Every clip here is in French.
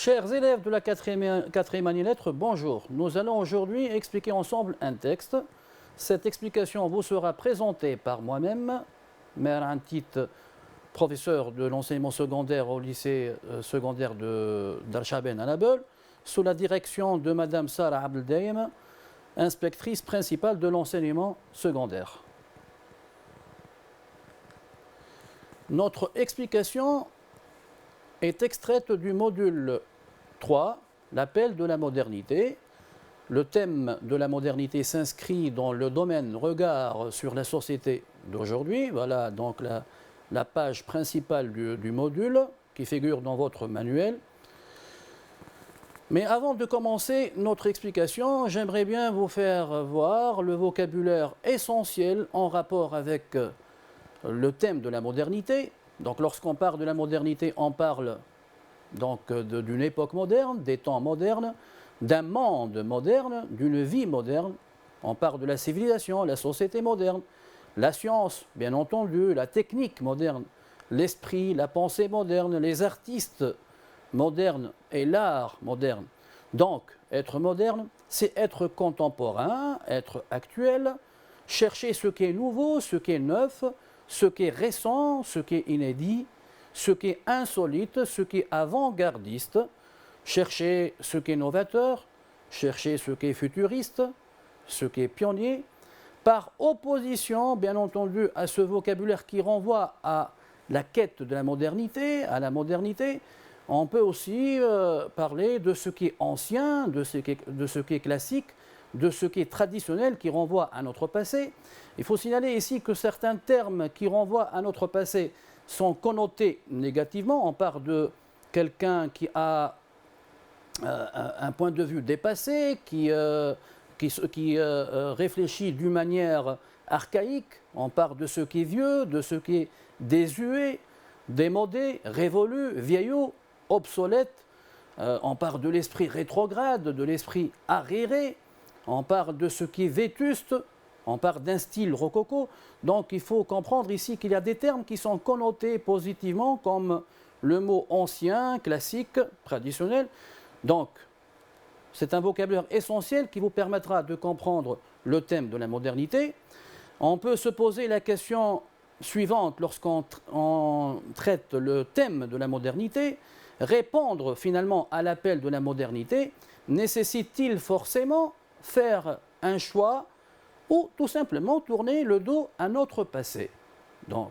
Chers élèves de la quatrième année lettres, bonjour. Nous allons aujourd'hui expliquer ensemble un texte. Cette explication vous sera présentée par moi-même, Mer Antit, professeur de l'enseignement secondaire au lycée secondaire de d'Archaben à Nabeul, sous la direction de Madame Sarah Abdeldaim, inspectrice principale de l'enseignement secondaire. Notre explication est extraite du module 3, l'appel de la modernité. Le thème de la modernité s'inscrit dans le domaine regard sur la société d'aujourd'hui. Voilà donc la page principale du module qui figure dans votre manuel. Mais avant de commencer notre explication, j'aimerais bien vous faire voir le vocabulaire essentiel en rapport avec le thème de la modernité. Donc lorsqu'on parle de la modernité, on parle donc d'une époque moderne, des temps modernes, d'un monde moderne, d'une vie moderne. On parle de la civilisation, la société moderne, la science, bien entendu, la technique moderne, l'esprit, la pensée moderne, les artistes modernes et l'art moderne. Donc, être moderne, c'est être contemporain, être actuel, chercher ce qui est nouveau, ce qui est neuf, ce qui est récent, ce qui est inédit, ce qui est insolite, ce qui est avant-gardiste, chercher ce qui est novateur, chercher ce qui est futuriste, ce qui est pionnier, par opposition, bien entendu, à ce vocabulaire qui renvoie à la quête de la modernité, à la modernité. On peut aussi parler de ce qui est ancien, de ce qui est classique, de ce qui est traditionnel, qui renvoie à notre passé. Il faut signaler ici que certains termes qui renvoient à notre passé sont connotés négativement. On parle de quelqu'un qui a un point de vue dépassé, qui réfléchit d'une manière archaïque. On parle de ce qui est vieux, de ce qui est désuet, démodé, révolu, vieillot, obsolète. On parle de l'esprit rétrograde, de l'esprit arriéré. On parle de ce qui est vétuste. On parle d'un style rococo. Donc il faut comprendre ici qu'il y a des termes qui sont connotés positivement, comme le mot ancien, classique, traditionnel. Donc, c'est un vocabulaire essentiel qui vous permettra de comprendre le thème de la modernité. On peut se poser la question suivante lorsqu'on traite le thème de la modernité. Répondre finalement à l'appel de la modernité nécessite-t-il forcément faire un choix ou tout simplement tourner le dos à notre passé? Donc,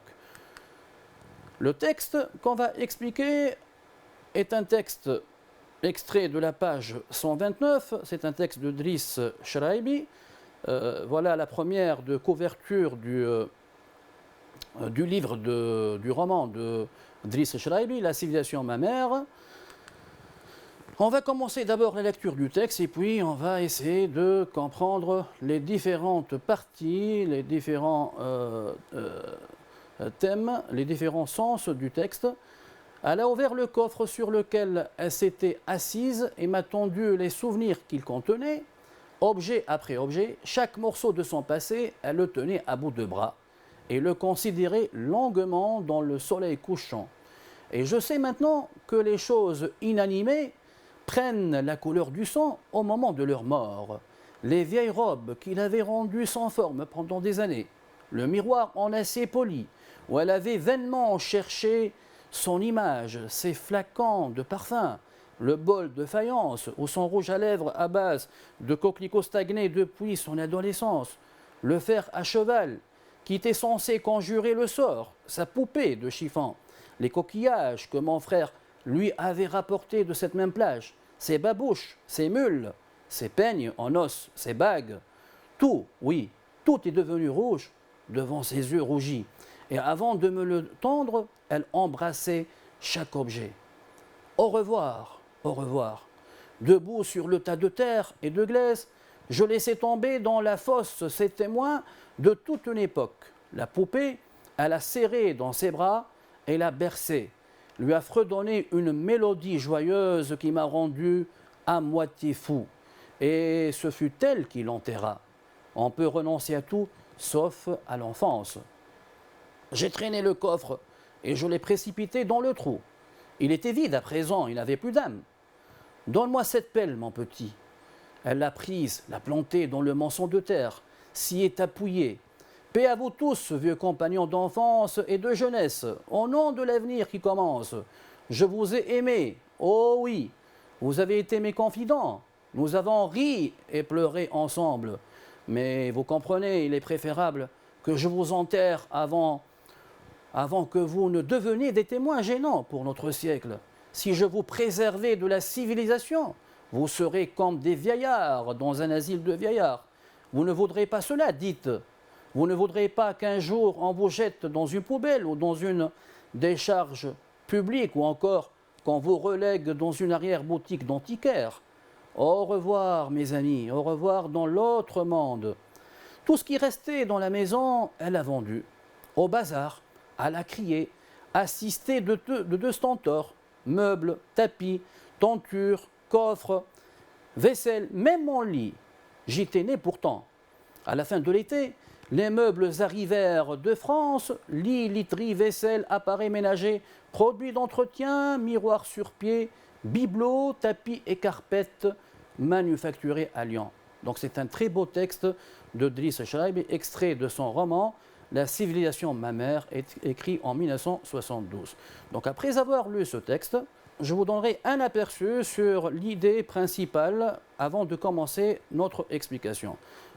le texte qu'on va expliquer est un texte extrait de la page 129, c'est un texte de Driss Shraibi. Voilà la première de couverture du livre du roman de Driss Shraibi, La civilisation mammaire. On va commencer d'abord la lecture du texte et puis on va essayer de comprendre les différentes parties, les différents thèmes, les différents sens du texte. Elle a ouvert le coffre sur lequel elle s'était assise et m'a tendu les souvenirs qu'il contenait. Objet après objet, chaque morceau de son passé, elle le tenait à bout de bras et le considérait longuement dans le soleil couchant. Et je sais maintenant que les choses inanimées prennent la couleur du sang au moment de leur mort. Les vieilles robes qu'il avait rendues sans forme pendant des années, le miroir en acier poli, où elle avait vainement cherché son image, ses flacons de parfum, le bol de faïence ou son rouge à lèvres à base de coquelicots stagnés depuis son adolescence, le fer à cheval qui était censé conjurer le sort, sa poupée de chiffon, les coquillages que mon frère lui avait rapportés de cette même plage, ses babouches, ses mules, ses peignes en os, ses bagues, tout, oui, tout est devenu rouge devant ses yeux rougis. Et avant de me le tendre, elle embrassait chaque objet. Au revoir, au revoir. Debout sur le tas de terre et de glaise, je laissais tomber dans la fosse ces témoins de toute une époque. La poupée, elle a serré dans ses bras et l'a bercée, lui a fredonné une mélodie joyeuse qui m'a rendu à moitié fou. Et ce fut elle qui l'enterra. On peut renoncer à tout, sauf à l'enfance. J'ai traîné le coffre et je l'ai précipité dans le trou. Il était vide à présent, il n'avait plus d'âme. Donne-moi cette pelle, mon petit. Elle l'a prise, l'a plantée dans le mançon de terre, s'y est appuyée. Paix à vous tous, vieux compagnons d'enfance et de jeunesse, au nom de l'avenir qui commence. Je vous ai aimé, oh oui, vous avez été mes confidents. Nous avons ri et pleuré ensemble. Mais vous comprenez, il est préférable que je vous enterre avant que vous ne deveniez des témoins gênants pour notre siècle. Si je vous préservais de la civilisation, vous serez comme des vieillards dans un asile de vieillards. Vous ne voudrez pas cela, dites. Vous ne voudrez pas qu'un jour on vous jette dans une poubelle ou dans une décharge publique ou encore qu'on vous relègue dans une arrière-boutique d'antiquaire. Au revoir, mes amis, au revoir dans l'autre monde. Tout ce qui restait dans la maison, elle a vendu. Au bazar, elle a crié, assisté de deux stentors, meubles, tapis, tentures, coffres, vaisselle, même mon lit. J'y tenais pourtant. À la fin de l'été, les meubles arrivèrent de France, lit, literie, vaisselle, appareils ménagers, produits d'entretien, miroirs sur pied, bibelots, tapis et carpettes manufacturés à Lyon. Donc c'est un très beau texte de Driss Chaibi, extrait de son roman La civilisation mammaire, écrit en 1972. Donc après avoir lu ce texte, je vous donnerai un aperçu sur l'idée principale avant de commencer notre explication.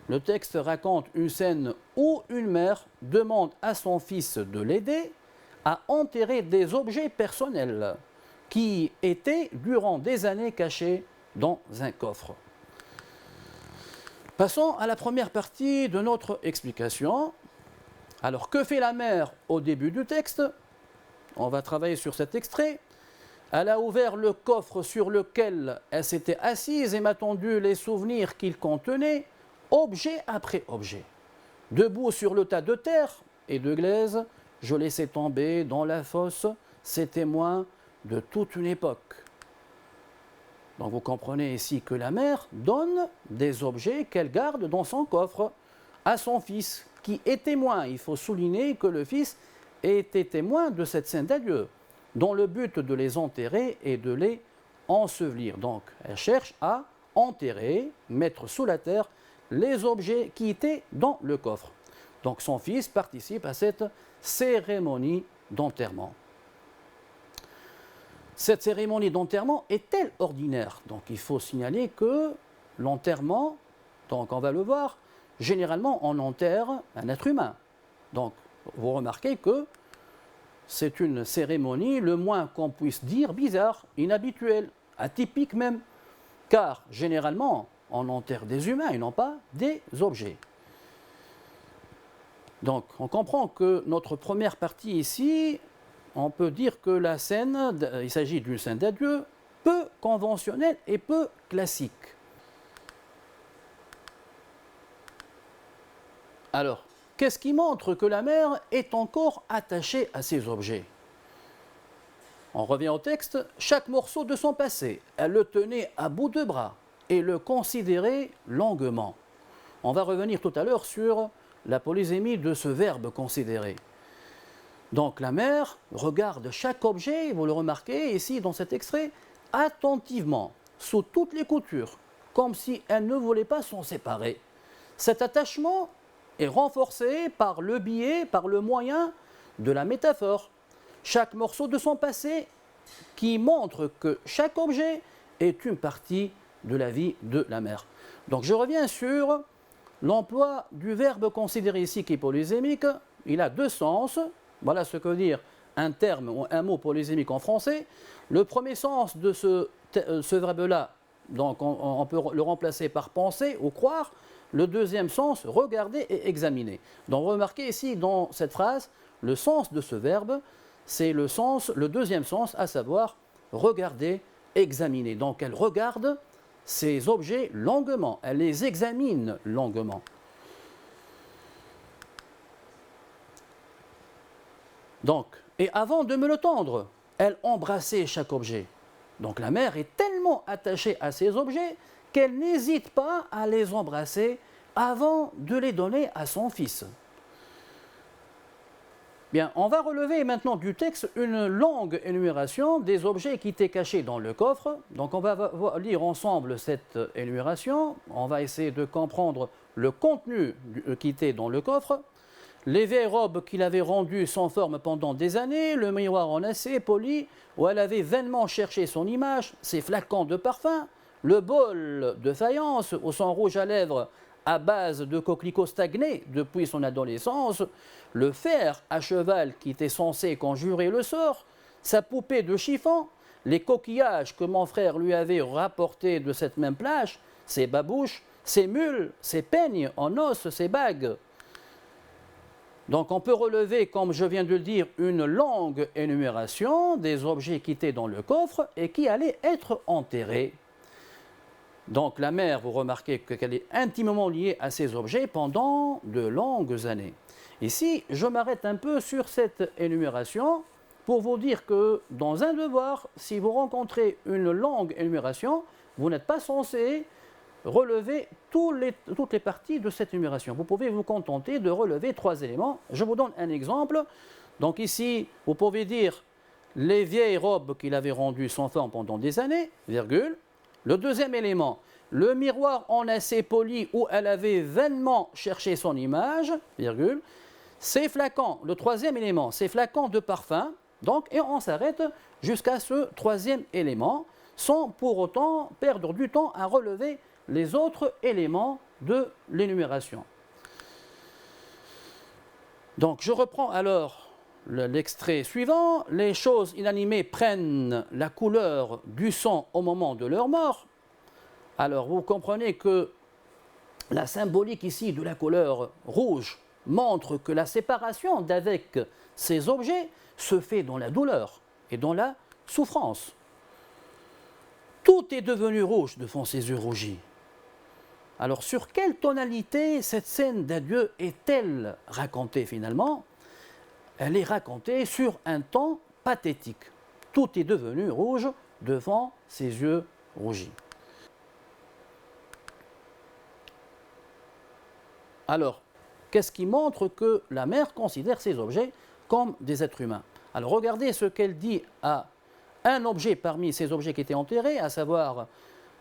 Le texte raconte une scène où une mère demande à son fils de l'aider à enterrer des objets personnels qui étaient durant des années cachés dans un coffre. Passons à la première partie de notre explication. Alors, que fait la mère au début du texte? On va travailler sur cet extrait. Elle a ouvert le coffre sur lequel elle s'était assise et m'a tendu les souvenirs qu'il contenait, objet après objet. Debout sur le tas de terre et de glaise, je laissais tomber dans la fosse ces témoins de toute une époque. Donc vous comprenez ici que la mère donne des objets qu'elle garde dans son coffre à son fils, qui est témoin. Il faut souligner que le fils était témoin de cette scène d'adieu, dont le but de les enterrer et de les ensevelir. Donc elle cherche à enterrer, mettre sous la terre les objets qui étaient dans le coffre. Donc son fils participe à cette cérémonie d'enterrement. Cette cérémonie d'enterrement est-elle ordinaire? Donc il faut signaler que l'enterrement, donc on va le voir, généralement on enterre un être humain. Donc vous remarquez que c'est une cérémonie, le moins qu'on puisse dire, bizarre, inhabituelle, atypique même, car généralement on enterre des humains et non pas des objets. Donc on comprend que notre première partie ici, on peut dire que la scène, il s'agit d'une scène d'adieu peu conventionnelle et peu classique. Alors, qu'est-ce qui montre que la mère est encore attachée à ces objets? On revient au texte. Chaque morceau de son passé, elle le tenait à bout de bras et le considérait longuement. On va revenir tout à l'heure sur la polysémie de ce verbe considérer. Donc la mère regarde chaque objet, vous le remarquez ici dans cet extrait, attentivement, sous toutes les coutures, comme si elle ne voulait pas s'en séparer. Cet attachement est renforcé par le biais, par le moyen de la métaphore. Chaque morceau de son passé qui montre que chaque objet est une partie de la vie de la mère. Donc je reviens sur l'emploi du verbe considérer ici qui est polysémique. Il a deux sens. Voilà ce que veut dire un terme ou un mot polysémique en français. Le premier sens de ce verbe-là, donc on peut le remplacer par penser ou croire. Le deuxième sens, regarder et examiner. Donc remarquez ici dans cette phrase, le sens de ce verbe, c'est le deuxième sens, à savoir regarder, examiner. Donc elle regarde ces objets longuement, elle les examine longuement. Donc, et avant de me le tendre, elle embrassait chaque objet. Donc la mère est tellement attachée à ces objets qu'elle n'hésite pas à les embrasser avant de les donner à son fils. Bien, on va relever maintenant du texte une longue énumération des objets qui étaient cachés dans le coffre. Donc on va lire ensemble cette énumération. On va essayer de comprendre le contenu qui était dans le coffre. Les vieilles robes qu'il avait rendues sans forme pendant des années, le miroir en acier poli où elle avait vainement cherché son image, ses flacons de parfum, le bol de faïence au sang rouge à lèvres à base de coquelicots stagnés depuis son adolescence, le fer à cheval qui était censé conjurer le sort, sa poupée de chiffon, les coquillages que mon frère lui avait rapportés de cette même plage, ses babouches, ses mules, ses peignes en os, ses bagues. Donc on peut relever, comme je viens de le dire, une longue énumération des objets qui étaient dans le coffre et qui allaient être enterrés. Donc la mère, vous remarquez qu'elle est intimement liée à ces objets pendant de longues années. Ici, je m'arrête un peu sur cette énumération pour vous dire que dans un devoir, si vous rencontrez une longue énumération, vous n'êtes pas censé relever toutes les parties de cette énumération. Vous pouvez vous contenter de relever 3 éléments. Je vous donne un exemple. Donc ici, vous pouvez dire les vieilles robes qu'il avait rendues sans forme pendant des années, virgule. Le deuxième élément, le miroir en acier poli où elle avait vainement cherché son image, virgule. Ces flacons, le troisième élément, ces flacons de parfum, donc, et on s'arrête jusqu'à ce troisième élément, sans pour autant perdre du temps à relever les autres éléments de l'énumération. Donc, je reprends alors l'extrait suivant. Les choses inanimées prennent la couleur du sang au moment de leur mort. Alors, vous comprenez que la symbolique ici de la couleur rouge montre que la séparation d'avec ces objets se fait dans la douleur et dans la souffrance. Tout est devenu rouge devant ses yeux rougis. Alors, sur quelle tonalité cette scène d'adieu est-elle racontée finalement? Elle est racontée sur un ton pathétique. Tout est devenu rouge devant ses yeux rougis. Alors, qu'est-ce qui montre que la mère considère ces objets comme des êtres humains? Alors, regardez ce qu'elle dit à un objet parmi ces objets qui étaient enterrés, à savoir,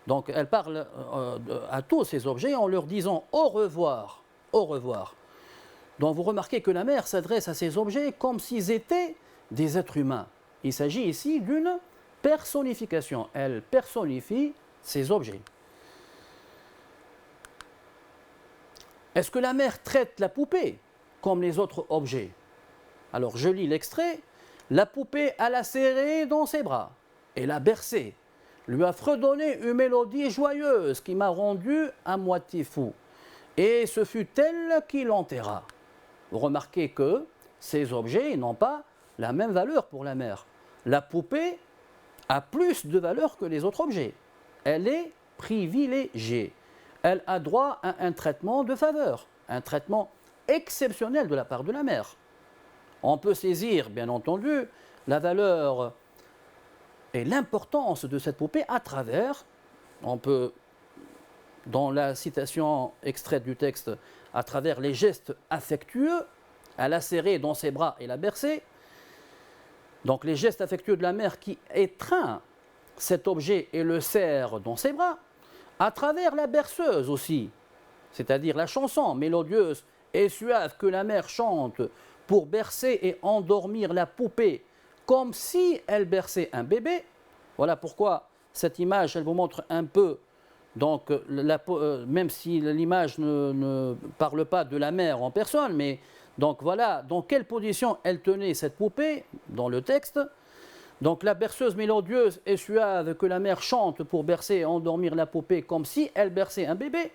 donc elle parle à tous ces objets en leur disant au revoir, au revoir. Donc vous remarquez que la mère s'adresse à ces objets comme s'ils étaient des êtres humains. Il s'agit ici d'une personnification. Elle personnifie ces objets. Est-ce que la mère traite la poupée comme les autres objets? Alors je lis l'extrait. La poupée a la serrée dans ses bras et l'a bercée, lui a fredonné une mélodie joyeuse qui m'a rendu à moitié fou. Et ce fut elle qui l'enterra. Vous remarquez que ces objets n'ont pas la même valeur pour la mère. La poupée a plus de valeur que les autres objets. Elle est privilégiée. Elle a droit à un traitement de faveur, un traitement exceptionnel de la part de la mère. On peut saisir, bien entendu, la valeur et l'importance de cette poupée à travers, on peut, dans la citation extraite du texte, à travers les gestes affectueux, à la serrer dans ses bras et la bercer. Donc les gestes affectueux de la mère qui étreint cet objet et le serre dans ses bras, à travers la berceuse aussi, c'est-à-dire la chanson mélodieuse et suave que la mère chante pour bercer et endormir la poupée comme si elle berçait un bébé. Voilà pourquoi cette image, elle vous montre un peu, donc, même si l'image ne parle pas de la mère en personne, mais donc voilà dans quelle position elle tenait cette poupée dans le texte. Donc la berceuse mélodieuse et suave que la mère chante pour bercer et endormir la poupée comme si elle berçait un bébé.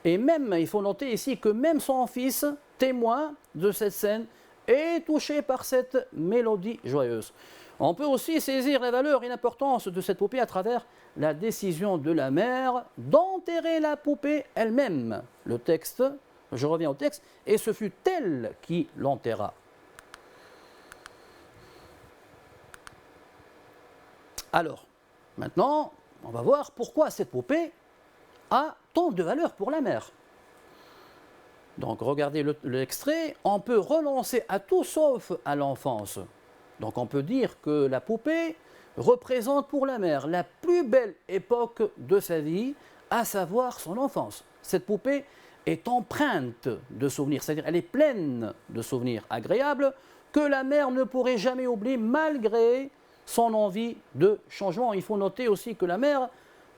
Et même, il faut noter ici que même son fils, témoin de cette scène, est touché par cette mélodie joyeuse. On peut aussi saisir la valeur et l'importance de cette poupée à travers la décision de la mère d'enterrer la poupée elle-même. Le texte, je reviens au texte, et ce fut elle qui l'enterra. Alors, maintenant, on va voir pourquoi cette poupée a tant de valeur pour la mère. Donc regardez l'extrait, on peut renoncer à tout sauf à l'enfance. Donc on peut dire que la poupée représente pour la mère la plus belle époque de sa vie, à savoir son enfance. Cette poupée est empreinte de souvenirs, c'est-à-dire elle est pleine de souvenirs agréables que la mère ne pourrait jamais oublier malgré son envie de changement. Il faut noter aussi que la mère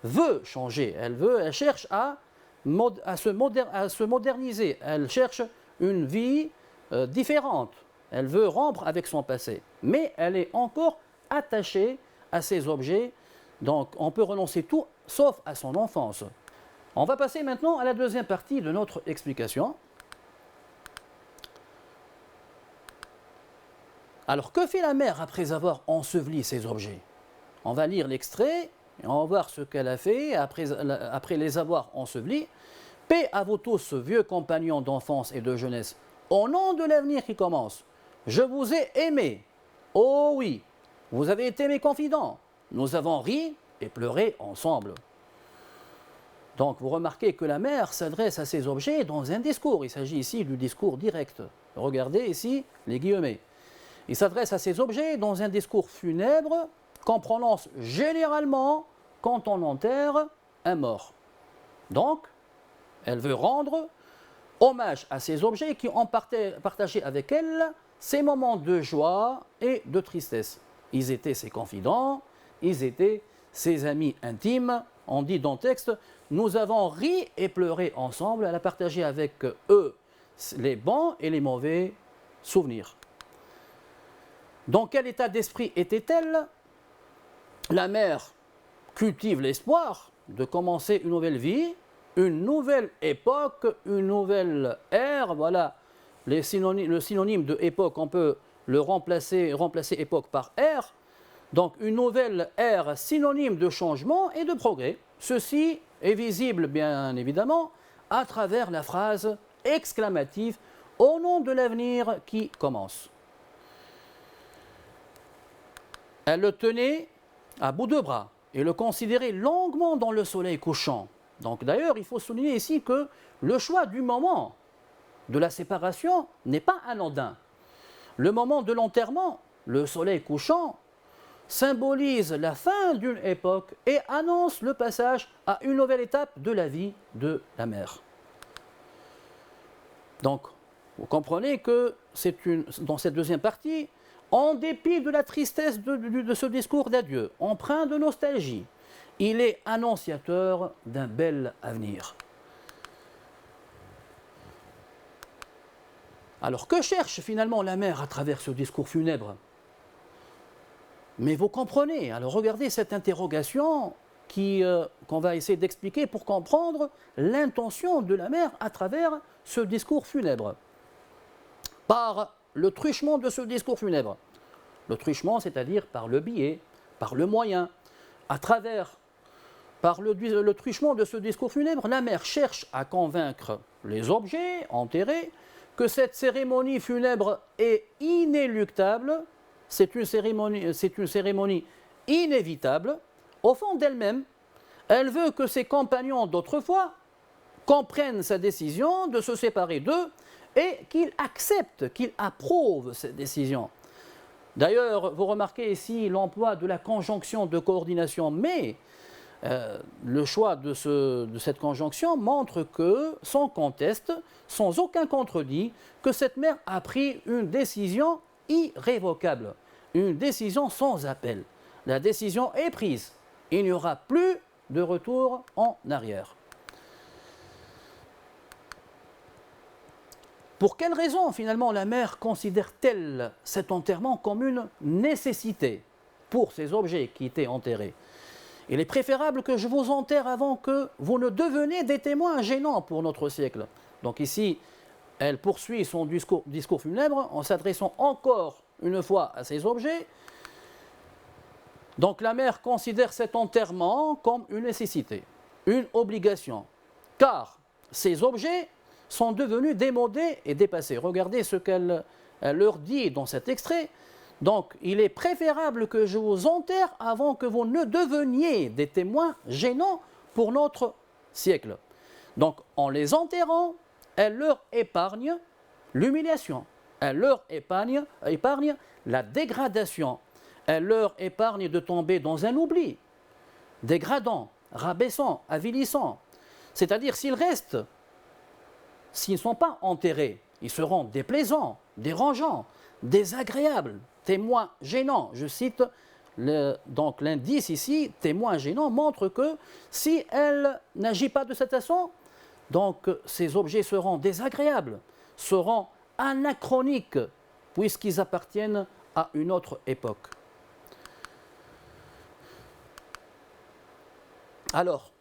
veut changer, elle cherche à se moderniser, elle cherche une vie différente, elle veut rompre avec son passé, mais elle est encore attachée à ces objets, donc on peut renoncer tout sauf à son enfance. On va passer maintenant à la deuxième partie de notre explication. Alors que fait la mère après avoir enseveli ces objets? On va lire l'extrait et on va voir ce qu'elle a fait après les avoir ensevelis. Paix à vous tous, vieux compagnons d'enfance et de jeunesse, au nom de l'avenir qui commence. Je vous ai aimé. Oh oui, vous avez été mes confidents. Nous avons ri et pleuré ensemble. Donc vous remarquez que la mère s'adresse à ces objets dans un discours. Il s'agit ici du discours direct. Regardez ici les guillemets. Il s'adresse à ces objets dans un discours funèbre qu'on prononce généralement quand on enterre un mort. Donc, elle veut rendre hommage à ces objets qui ont partagé avec elle ces moments de joie et de tristesse. Ils étaient ses confidents, ils étaient ses amis intimes. On dit dans le texte, nous avons ri et pleuré ensemble. Elle a partagé avec eux les bons et les mauvais souvenirs. Dans quel état d'esprit était-elle? La mère cultive l'espoir de commencer une nouvelle vie, une nouvelle époque, une nouvelle ère. Voilà, le synonyme de époque, on peut le remplacer époque par ère. Donc une nouvelle ère synonyme de changement et de progrès. Ceci est visible bien évidemment à travers la phrase exclamative « Au nom de l'avenir qui commence ». Elle le tenait à bout de bras et le considérait longuement dans le soleil couchant. Donc d'ailleurs, il faut souligner ici que le choix du moment de la séparation n'est pas anodin. Le moment de l'enterrement, le soleil couchant, symbolise la fin d'une époque et annonce le passage à une nouvelle étape de la vie de la mère. Donc, vous comprenez que dans cette deuxième partie, en dépit de la tristesse de ce discours d'adieu, empreint de nostalgie, il est annonciateur d'un bel avenir. Alors que cherche finalement la mère à travers ce discours funèbre? Mais vous comprenez, alors regardez cette interrogation qu'on va essayer d'expliquer pour comprendre l'intention de la mère à travers ce discours funèbre. Par le truchement de ce discours funèbre. Le truchement, c'est-à-dire par le biais, par le moyen, par le truchement de ce discours funèbre, la mère cherche à convaincre les objets enterrés que cette cérémonie funèbre est inéluctable, c'est une cérémonie inévitable. Au fond d'elle-même, elle veut que ses compagnons d'autrefois comprennent sa décision de se séparer d'eux et qu'ils acceptent, qu'ils approuvent cette décision. D'ailleurs, vous remarquez ici l'emploi de la conjonction de coordination, mais le choix de cette conjonction montre que, sans conteste, sans aucun contredit, que cette mère a pris une décision irrévocable, une décision sans appel. La décision est prise. Il n'y aura plus de retour en arrière. Pour quelle raison, finalement, la mère considère-t-elle cet enterrement comme une nécessité pour ces objets qui étaient enterrés? Il est préférable que je vous enterre avant que vous ne deveniez des témoins gênants pour notre siècle. Donc ici, elle poursuit son discours funèbre en s'adressant encore une fois à ces objets. Donc la mère considère cet enterrement comme une nécessité, une obligation, car ces objets sont devenus démodés et dépassés. Regardez ce qu'elle leur dit dans cet extrait. Donc, il est préférable que je vous enterre avant que vous ne deveniez des témoins gênants pour notre siècle. Donc, en les enterrant, elle leur épargne l'humiliation, elle leur épargne la dégradation, elle leur épargne de tomber dans un oubli dégradant, rabaissant, avilissant. C'est-à-dire s'ils restent, s'ils ne sont pas enterrés, ils seront déplaisants, dérangeants, désagréables, témoins gênants. Je cite donc l'indice ici, témoin gênant, montre que si elle n'agit pas de cette façon, donc ces objets seront désagréables, seront anachroniques, puisqu'ils appartiennent à une autre époque. Alors,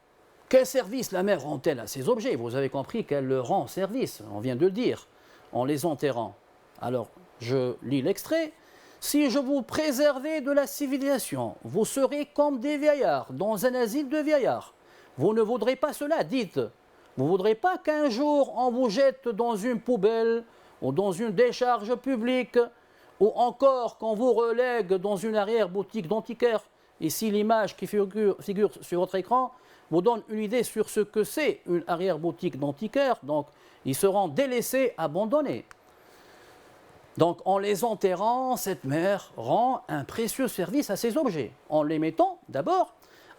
quel service la mère rend-elle à ces objets? Vous avez compris qu'elle leur rend service, on vient de le dire, en les enterrant. Alors, je lis l'extrait. Si je vous préservais de la civilisation, vous serez comme des vieillards dans un asile de vieillards. Vous ne voudrez pas cela, dites. Vous ne voudrez pas qu'un jour on vous jette dans une poubelle ou dans une décharge publique ou encore qu'on vous relègue dans une arrière-boutique d'antiquaire. Ici, l'image qui figure sur votre écran vous donne une idée sur ce que c'est une arrière-boutique d'antiquaire. Donc, ils seront délaissés, abandonnés. Donc, en les enterrant, cette mère rend un précieux service à ces objets, en les mettant d'abord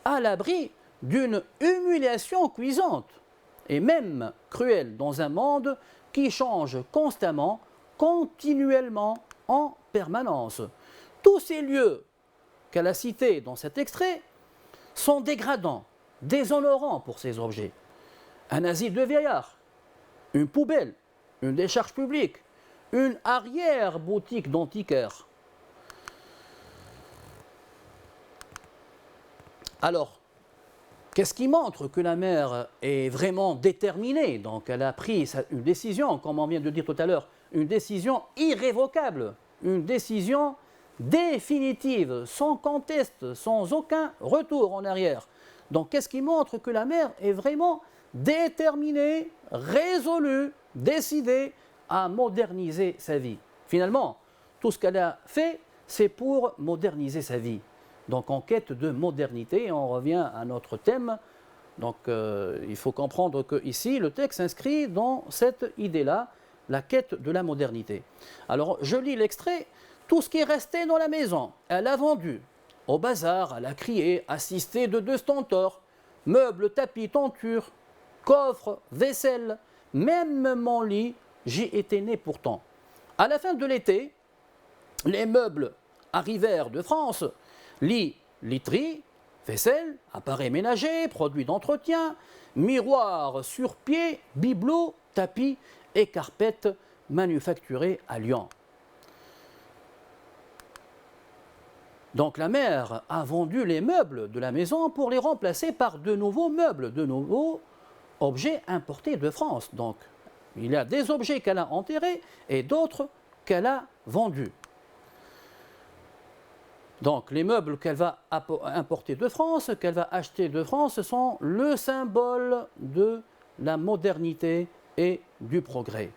à l'abri d'une humiliation cuisante et même cruelle dans un monde qui change constamment, continuellement, en permanence. Tous ces lieux qu'elle a cités dans cet extrait sont dégradants, déshonorants pour ces objets. Un asile de vieillards, une poubelle, une décharge publique, une arrière-boutique d'antiquaire. Alors, qu'est-ce qui montre que la mère est vraiment déterminée? Donc, elle a pris une décision, comme on vient de dire tout à l'heure, une décision irrévocable, une décision définitive, sans conteste, sans aucun retour en arrière. Donc, qu'est-ce qui montre que la mère est vraiment déterminée, résolue, décidée à moderniser sa vie? Finalement, tout ce qu'elle a fait, c'est pour moderniser sa vie. Donc, en quête de modernité, on revient à notre thème. Donc, il faut comprendre qu'ici, le texte s'inscrit dans cette idée-là, la quête de la modernité. Alors, je lis l'extrait. Tout ce qui est resté dans la maison, elle a vendu. Au bazar, elle a crié, assisté de 2 stentors, meubles, tapis, tentures, coffres, vaisselle, même mon lit, j'y étais né pourtant. À la fin de l'été, les meubles arrivèrent de France, lit, literie, vaisselle, appareils ménagers, produits d'entretien, miroirs sur pied, bibelots, tapis et carpettes manufacturés à Lyon. Donc la mère a vendu les meubles de la maison pour les remplacer par de nouveaux meubles, de nouveaux objets importés de France. Donc il y a des objets qu'elle a enterrés et d'autres qu'elle a vendus. Donc les meubles qu'elle va importer de France, qu'elle va acheter de France, sont le symbole de la modernité et du progrès.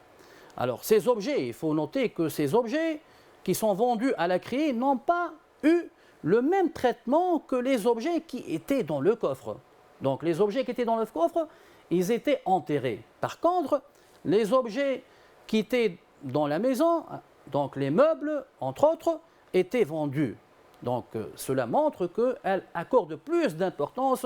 Alors ces objets, il faut noter que ces objets qui sont vendus à la criée n'ont pas eu le même traitement que les objets qui étaient dans le coffre. Donc les objets qui étaient dans le coffre, ils étaient enterrés. Par contre, les objets qui étaient dans la maison, donc les meubles, entre autres, étaient vendus. Donc cela montre qu'elle accorde plus d'importance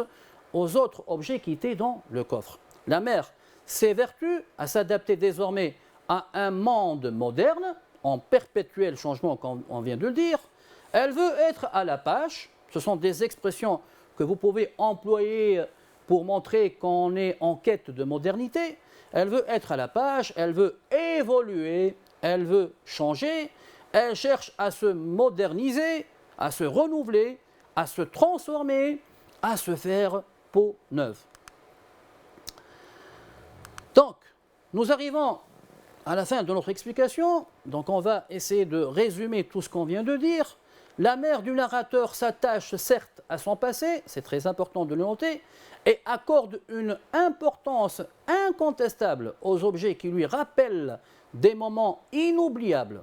aux autres objets qui étaient dans le coffre. La mère s'évertue à s'adapter désormais à un monde moderne, en perpétuel changement, comme on vient de le dire. Elle veut être à la page. Ce sont des expressions que vous pouvez employer pour montrer qu'on est en quête de modernité. Elle veut être à la page, elle veut évoluer, elle veut changer, elle cherche à se moderniser, à se renouveler, à se transformer, à se faire peau neuve. Donc, nous arrivons à la fin de notre explication. Donc, on va essayer de résumer tout ce qu'on vient de dire. La mère du narrateur s'attache certes à son passé, c'est très important de le noter, et accorde une importance incontestable aux objets qui lui rappellent des moments inoubliables.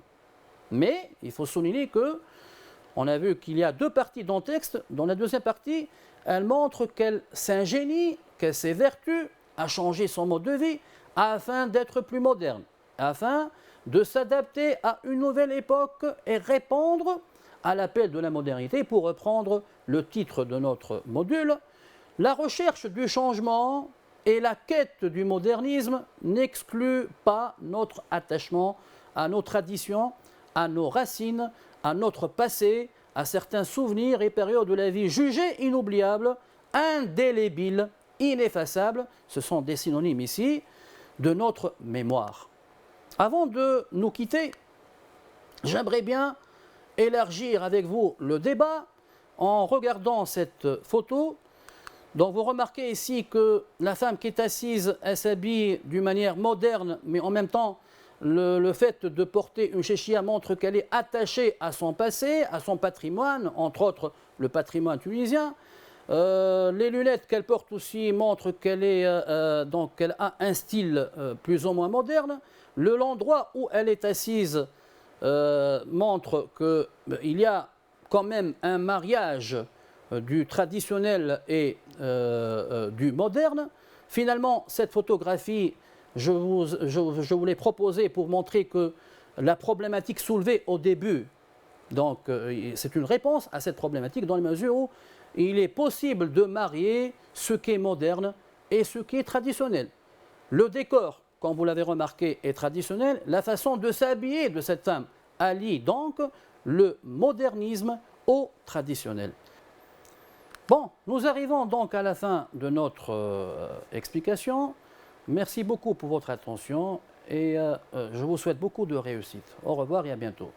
Mais il faut souligner que on a vu qu'il y a 2 parties dans le texte. Dans la deuxième partie, elle montre qu'elle s'ingénie, qu'elle s'évertue à changer son mode de vie, afin d'être plus moderne, afin de s'adapter à une nouvelle époque et répondre à l'appel de la modernité. Pour reprendre le titre de notre module, la recherche du changement et la quête du modernisme n'excluent pas notre attachement à nos traditions, à nos racines, à notre passé, à certains souvenirs et périodes de la vie jugées inoubliables, indélébiles, ineffaçables, ce sont des synonymes ici, de notre mémoire. Avant de nous quitter, j'aimerais bien élargir avec vous le débat en regardant cette photo. Donc vous remarquez ici que la femme qui est assise, elle s'habille d'une manière moderne, mais en même temps, le fait de porter une chéchia montre qu'elle est attachée à son passé, à son patrimoine, entre autres le patrimoine tunisien. Les lunettes qu'elle porte aussi montrent qu'elle qu'elle a un style plus ou moins moderne. L'endroit où elle est assise montre qu'il y a quand même un mariage du traditionnel et du moderne. Finalement, cette photographie, je vous l'ai proposée pour montrer que la problématique soulevée au début, donc c'est une réponse à cette problématique dans la mesure où il est possible de marier ce qui est moderne et ce qui est traditionnel. Le décor, comme vous l'avez remarqué, est traditionnel. La façon de s'habiller de cette femme allie donc le modernisme au traditionnel. Bon, nous arrivons donc à la fin de notre explication. Merci beaucoup pour votre attention et je vous souhaite beaucoup de réussite. Au revoir et à bientôt.